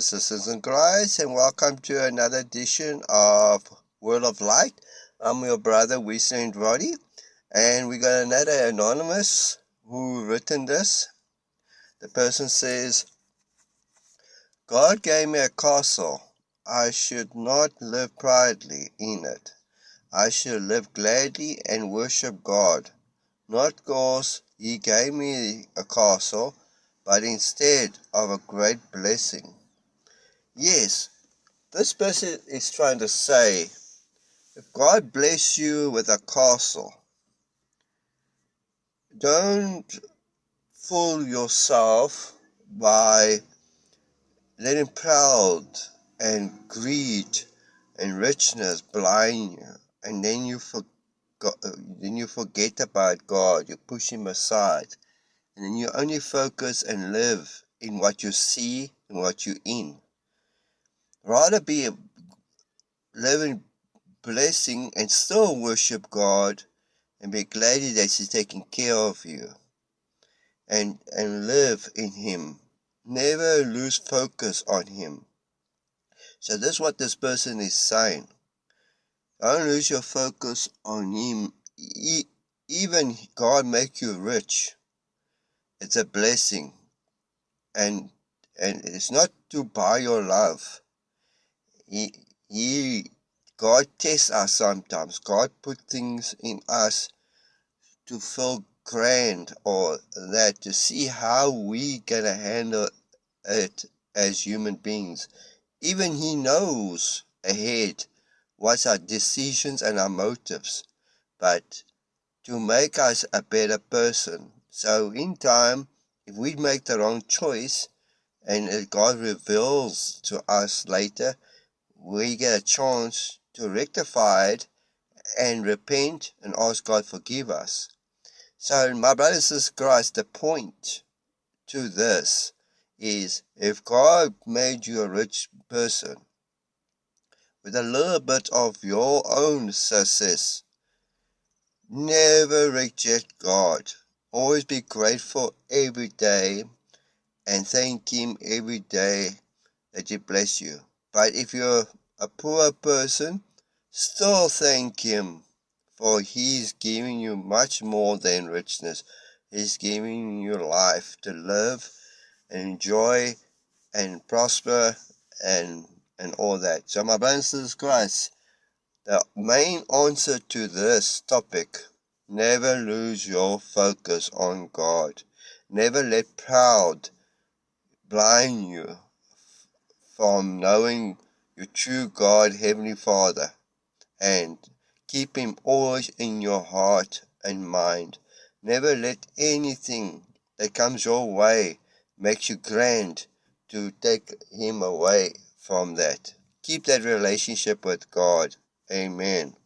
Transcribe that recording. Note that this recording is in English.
brothers and sisters in Christ, and welcome to another edition of World of Light. I'm your brother, Wiesent Roddy, and we got another anonymous who written this. The person says, God gave me a castle. I should not live proudly in it. I should live gladly and worship God, not because He gave me a castle, but instead of a great blessing. Yes, this person is trying to say, if God bless you with a castle, don't fool yourself by letting proud and greed and richness blind you, and then you forget about God. You push Him aside, and then you only focus and live in what you see and what you're in. Rather be living blessing and still worship God and be glad that He's taking care of you and live in Him. Never lose focus on Him. So this is what this person is saying. Don't lose your focus on Him. Even God make you rich. It's a blessing. And it's not to buy your love. God tests us sometimes. God put things in us to feel grand or that, to see how we gonna handle it as human beings. Even He knows ahead what's our decisions and our motives, but to make us a better person. So in time, if we make the wrong choice and God reveals to us later, we get a chance to rectify it and repent and ask God forgive us. So, my brothers and sisters in Christ, the point to this is, if God made you a rich person with a little bit of your own success, never reject God. Always be grateful every day and thank Him every day that He bless you. But if you're a poor person, still thank Him, for He's giving you much more than richness. He's giving you life to live and enjoy and prosper and all that. So my brothers and sisters in Christ, the main answer to this topic, never lose your focus on God. Never let pride blind you from knowing your true God, Heavenly Father, and keep Him always in your heart and mind. Never let anything that comes your way makes you grand to take Him away from that. Keep that relationship with God. Amen.